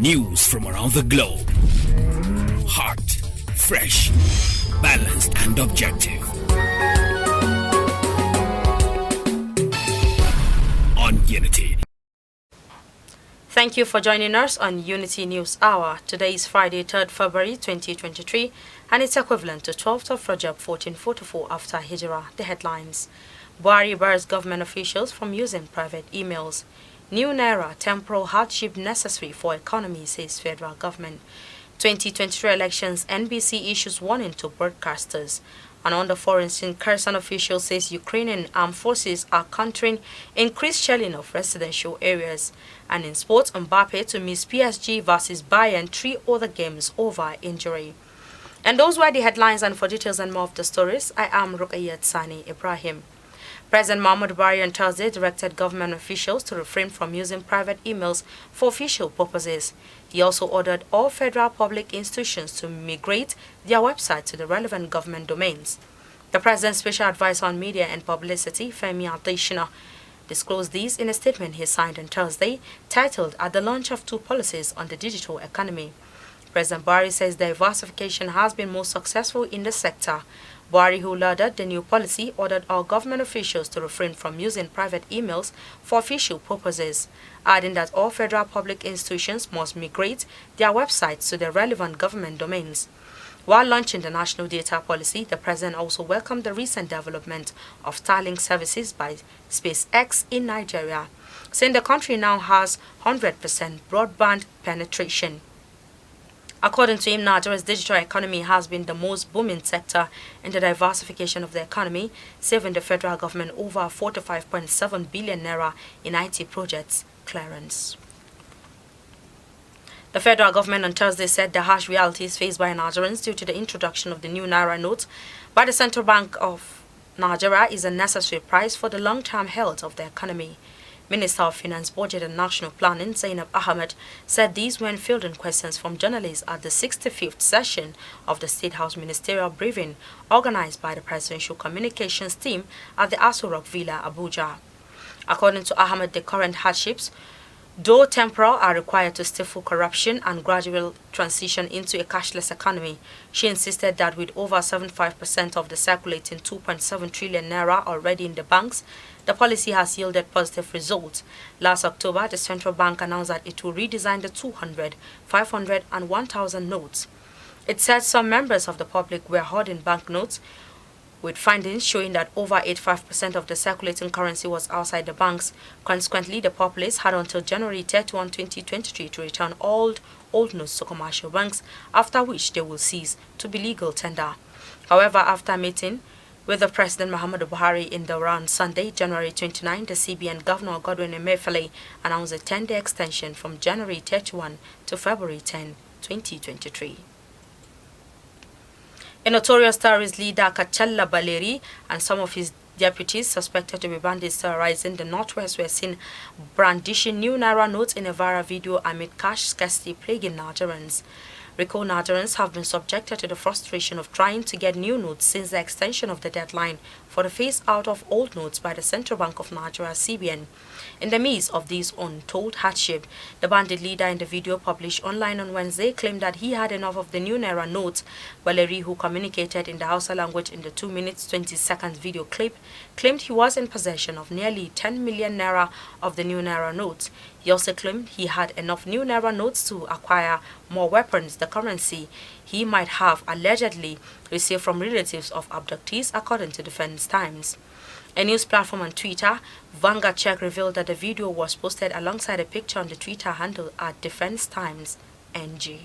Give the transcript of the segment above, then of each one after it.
News from around the globe. Hot, fresh, balanced and objective. On Unity. Thank you for joining us on Unity News Hour. Today is Friday, 3rd February 2023, and it's equivalent to 12th of Rajab 1444 after Hijrah. The headlines. Buhari bars government officials from using private emails. New Naira, temporal hardship necessary for economy, says federal government. 2023 elections, NBC issues warning to broadcasters. And on the foreign scene, Kherson official says Ukrainian armed forces are countering increased shelling of residential areas. And in sports, Mbappe to miss PSG versus Bayern, 3 other games over injury. And those were the headlines, and for details and more of the stories, I am Ruqayyat Sani Ibrahim. President Muhammadu Buhari on Thursday directed government officials to refrain from using private emails for official purposes. He also ordered all federal public institutions to migrate their website to the relevant government domains. The President's Special Advisor on Media and Publicity, Femi Adesina, disclosed these in a statement he signed on Thursday, titled "At the Launch of 2 Policies on the Digital Economy." President Buhari says diversification has been most successful in the sector. Buhari, who lauded the new policy, ordered all government officials to refrain from using private emails for official purposes, adding that all federal public institutions must migrate their websites to the relevant government domains. While launching the national data policy, the President also welcomed the recent development of Starlink services by SpaceX in Nigeria, saying the country now has 100% broadband penetration. According to him, Nigeria's digital economy has been the most booming sector in the diversification of the economy, saving the federal government over 45.7 billion naira in IT projects clearance. The federal government on Thursday said the harsh realities faced by Nigerians due to the introduction of the new Naira note by the Central Bank of Nigeria is a necessary price for the long-term health of the economy. Minister of Finance, Budget and National Planning, Zainab Ahmed, said these when fielding questions from journalists at the 65th session of the State House Ministerial Briefing organized by the Presidential Communications Team at the Aso Rock Villa, Abuja. According to Ahmed, the current hardships, though temporal, are required to stifle corruption and gradual transition into a cashless economy. She insisted that with over 75% of the circulating 2.7 trillion naira already in the banks, the policy has yielded positive results. Last October, the central bank announced that it will redesign the 200, 500 and 1,000 notes. It said some members of the public were hoarding banknotes, with findings showing that over 85% of the circulating currency was outside the banks. Consequently, the populace had until January 31, 2023 to return old notes to commercial banks, after which they will cease to be legal tender. However, after meeting with the President Muhammadu Buhari in Daura on Sunday, January 29, the CBN Governor Godwin Emefiele announced a 10-day extension from January 31 to February 10, 2023. A notorious terrorist leader, Kacalla Baleri, and some of his deputies suspected to be bandits terrorizing the Northwest were seen brandishing new Naira notes in a viral video amid cash scarcity plaguing Nigerians. Recall Nigerians have been subjected to the frustration of trying to get new notes since the extension of the deadline for the phase-out of old notes by the Central Bank of Nigeria, CBN. In the midst of this untold hardship, the bandit leader in the video published online on Wednesday claimed that he had enough of the new Naira notes. Valerie, who communicated in the HAUSA language in the 2 minutes 20 seconds video clip, claimed he was in possession of nearly 10 million Naira of the new Naira notes. He also claimed he had enough new Naira notes to acquire more weapons, the currency he might have allegedly received from relatives of abductees, according to Defense Times. A news platform on Twitter, Vanguard Check, revealed that the video was posted alongside a picture on the Twitter handle at Defense Times NG.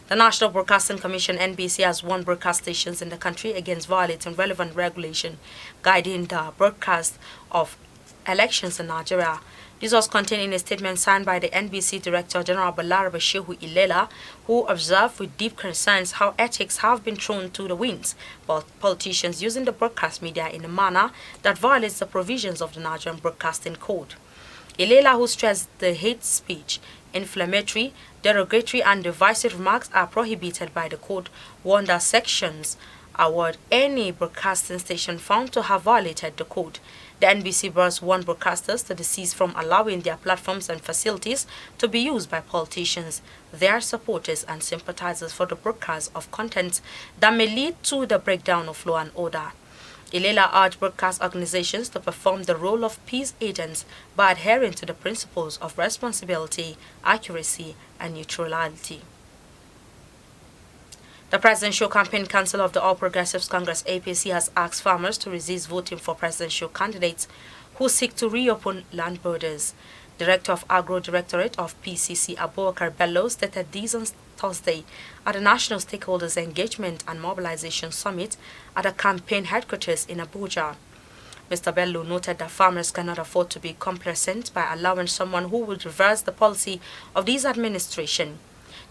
The National Broadcasting Commission (NBC) has warned broadcast stations in the country against violating relevant regulation guiding the broadcast of elections in Nigeria. This was contained in a statement signed by the NBC Director General Balarabe Shehu Ilela, who observed with deep concerns how ethics have been thrown to the winds by politicians using the broadcast media in a manner that violates the provisions of the Nigerian Broadcasting Code. Ilela, who stressed the hate speech, inflammatory, derogatory and divisive remarks are prohibited by the code, warned that sections award any broadcasting station found to have violated the code. The NBC Bros warned broadcasters to desist from allowing their platforms and facilities to be used by politicians, their supporters and sympathizers for the broadcast of content that may lead to the breakdown of law and order. Ilela urged broadcast organizations to perform the role of peace agents by adhering to the principles of responsibility, accuracy, and neutrality. The Presidential Campaign Council of the All Progressives Congress APC has asked farmers to resist voting for presidential candidates who seek to reopen land borders. Director of Agro Directorate of PCC Abubakar Bello stated these on Thursday at the National Stakeholders Engagement and Mobilization Summit at the campaign headquarters in Abuja. Mr. Bello noted that farmers cannot afford to be complacent by allowing someone who would reverse the policy of this administration.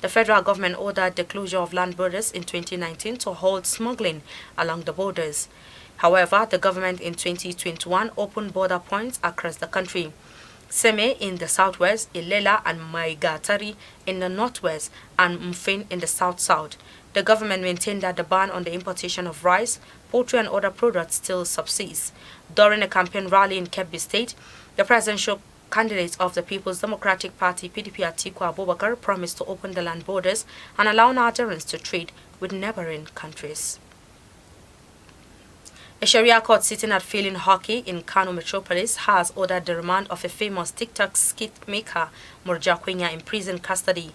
The federal government ordered the closure of land borders in 2019 to halt smuggling along the borders. However, the government in 2021 opened border points across the country. Seme in the southwest, Ilela and Maigatari in the northwest, and Mfin in the south-south. The government maintained that the ban on the importation of rice, poultry and other products still subsists. During a campaign rally in Kebbi State, the presidential candidate of the People's Democratic Party PDP Atiku Abubakar promised to open the land borders and allow Nigerians to trade with neighboring countries. A Sharia court sitting at Feeling Hockey in Kano Metropolis has ordered the remand of a famous TikTok skit maker, Murja Quenya, in prison custody.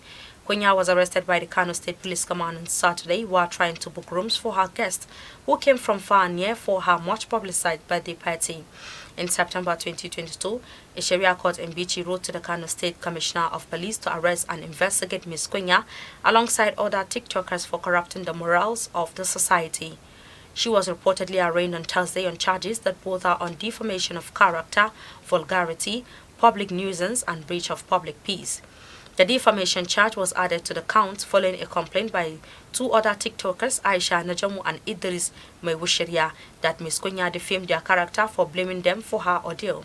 Quenya was arrested by the Kano State Police Command on Saturday while trying to book rooms for her guests, who came from far and near for her much-publicized birthday party. In September 2022, a Sharia court in Bichi wrote to the Kano State Commissioner of Police to arrest and investigate Ms. Quenya alongside other TikTokers for corrupting the morals of the society. She was reportedly arraigned on Thursday on charges that both are on defamation of character, vulgarity, public nuisance, and breach of public peace. The defamation charge was added to the count following a complaint by two other TikTokers, Aisha Najamu and Idris Mewushiria, that Ms. Quenya defamed their character for blaming them for her ordeal.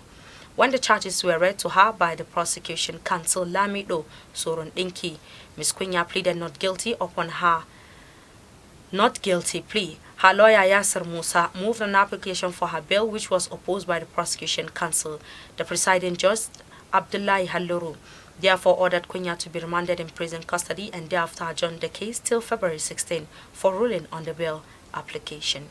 When the charges were read to her by the prosecution counsel Lamido Soron Dinki, Ms. Quenya pleaded not guilty upon her not guilty plea. Her lawyer Yasser Musa moved an application for her bail, which was opposed by the prosecution counsel. The presiding judge, Abdullahi Halluru, therefore ordered Quenya to be remanded in prison custody and thereafter adjourned the case till February 16 for ruling on the bail application.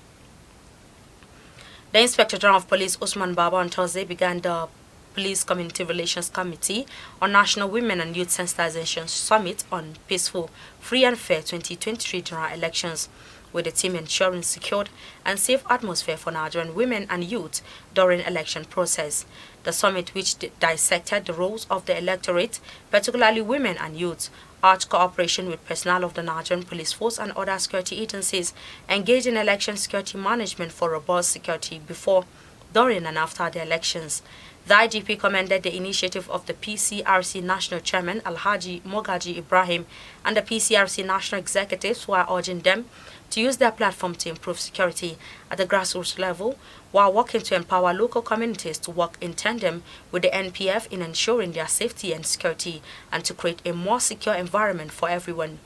The Inspector General of Police, Usman Baba, on Thursday began the Police Community Relations Committee on National Women and Youth Sensitization Summit on Peaceful, Free and Fair 2023 General Elections, with the team ensuring secured and safe atmosphere for Nigerian women and youth during election process. The summit, which dissected the roles of the electorate, particularly women and youth, urged cooperation with personnel of the Nigerian Police Force and other security agencies engaged in election security management for robust security before, during and after the elections. The IGP commended the initiative of the PCRC National Chairman Alhaji Mogaji Ibrahim and the PCRC National Executives, who are urging them to use their platform to improve security at the grassroots level while working to empower local communities to work in tandem with the NPF in ensuring their safety and security and to create a more secure environment for everyone.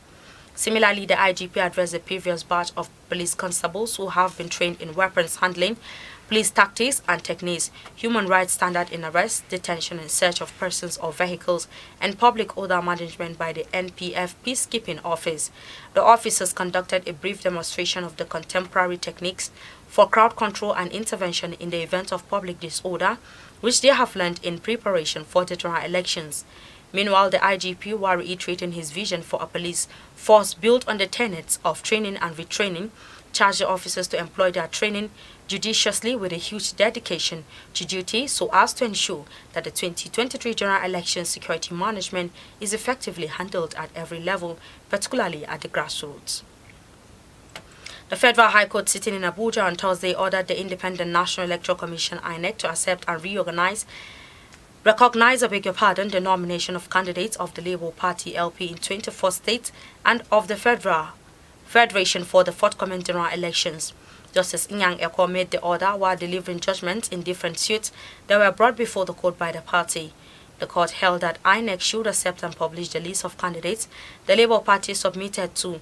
Similarly, the IGP addressed the previous batch of police constables who have been trained in weapons handling, police tactics and techniques, human rights standard in arrest, detention and search of persons or vehicles, and public order management by the NPF Peacekeeping Office. The officers conducted a brief demonstration of the contemporary techniques for crowd control and intervention in the event of public disorder, which they have learned in preparation for the general elections. Meanwhile, the IGP, while reiterating his vision for a police force built on the tenets of training and retraining, charged the officers to employ their training judiciously with a huge dedication to duty so as to ensure that the 2023 general election security management is effectively handled at every level, particularly at the grassroots. The Federal High Court sitting in Abuja on Thursday ordered the Independent National Electoral Commission INEC to accept and recognize the nomination of candidates of the Labour Party LP in 24 states and of the Federation for the forthcoming general elections. Justice Inyang Eko made the order while delivering judgments in different suits that were brought before the court by the party. The court held that INEC should accept and publish the list of candidates the Labour Party submitted to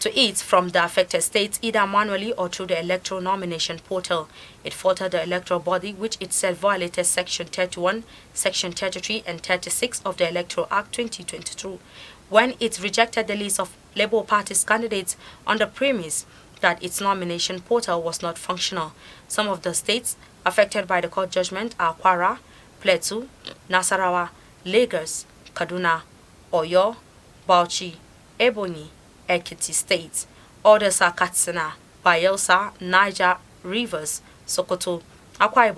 to it from the affected states either manually or through the electoral nomination portal. It faulted the electoral body, which itself violated Section 31, Section 33 and 36 of the Electoral Act 2022 when it rejected the list of Labour Party's candidates on the premise that its nomination portal was not functional. Some of the states affected by the court judgment are Kwara, PLATEAU, Nasarawa, Lagos, Kaduna, Oyo, Bauchi, Ebonyi, Ekiti states. Others are Katsina, Bayelsa, Niger, Rivers, Sokoto, Akwai,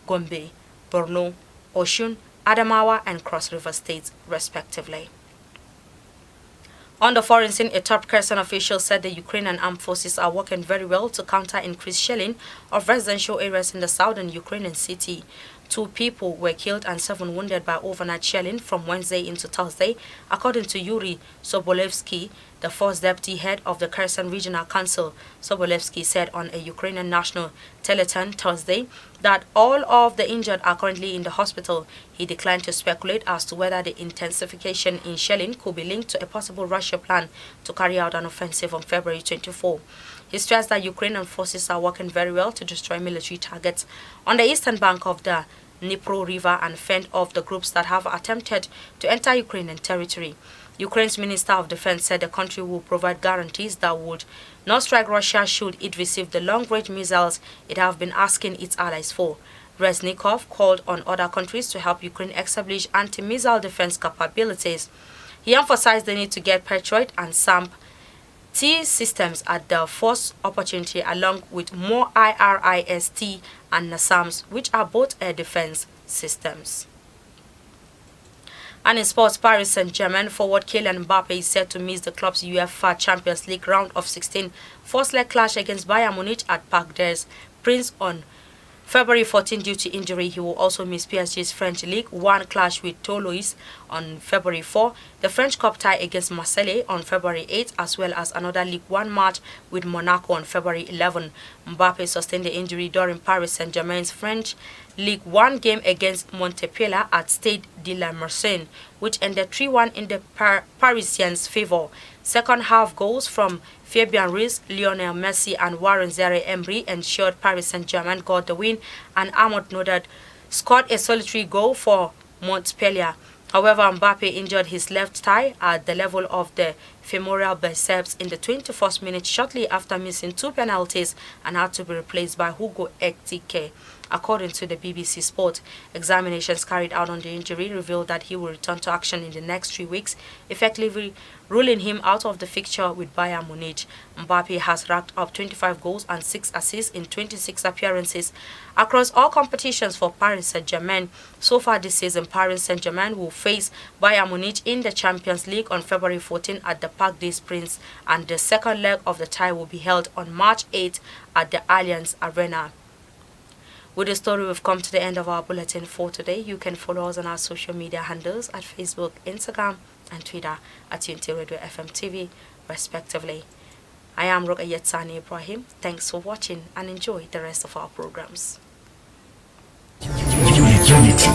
Gombe, Borno, Oshun, Adamawa and Cross River states respectively. On the foreign scene, a top Kherson official said the Ukrainian armed forces are working very well to counter increased shelling of residential areas in the southern Ukrainian city. 2 people were killed and 7 wounded by overnight shelling from Wednesday into Thursday, according to Yuri Sobolevsky, the first deputy head of the Kherson Regional Council. Sobolevsky said on a Ukrainian national teleton Thursday that all of the injured are currently in the hospital. He declined to speculate as to whether the intensification in shelling could be linked to a possible Russia plan to carry out an offensive on February 24. He stressed that Ukrainian forces are working very well to destroy military targets on the eastern bank of the Dnipro River and fend off the groups that have attempted to enter Ukrainian territory. Ukraine's Minister of Defense said the country will provide guarantees that would not strike Russia should it receive the long-range missiles it has been asking its allies for. Reznikov called on other countries to help Ukraine establish anti-missile defense capabilities. He emphasized the need to get Patriot and SAMP T systems at the first opportunity, along with more IRIS-T and NASAMS, which are both air defense systems. And in sports, Paris Saint-Germain forward Kylian Mbappe is set to miss the club's UEFA Champions League round of 16 first leg clash against Bayern Munich at Parc des Princes on February 14 due to injury. He will also miss PSG's French League 1 clash with Toulouse on February 4, the French Cup tie against MISALI on February 8, as well as another League 1 match with Monaco on February 11. Mbappe sustained the injury during Paris Saint-Germain's French League 1 game against Montpellier at Stade de la Marseille, which ended 3-1 in the Parisians' favor. Second half goals from Fabien Ruiz, Lionel Messi and Warren Zaire-Emery ensured Paris Saint-Germain got the win, and Ahmad Nodad scored a solitary goal for Montpellier. However, Mbappe injured his left thigh at the level of the femoral biceps in the 21st minute shortly after missing 2 penalties and had to be replaced by Hugo Ekitike. According to the BBC Sport, examinations carried out on the injury revealed that he will return to action in the next 3 weeks, effectively ruling him out of the fixture with Bayern Munich. Mbappe has racked up 25 goals and 6 assists in 26 appearances across all competitions for Paris Saint-Germain. So far this season, Paris Saint-Germain will face Bayern Munich in the Champions League on February 14 at the Parc des Princes, and the second leg of the tie will be held on March 8 at the Allianz Arena. With the story, we've come to the end of our bulletin for today. You can follow us on our social media handles at Facebook, Instagram and Twitter at Unity Radio FM TV, respectively. I am Rukayet Sani Ibrahim. Thanks for watching and enjoy the rest of our programs. Unity.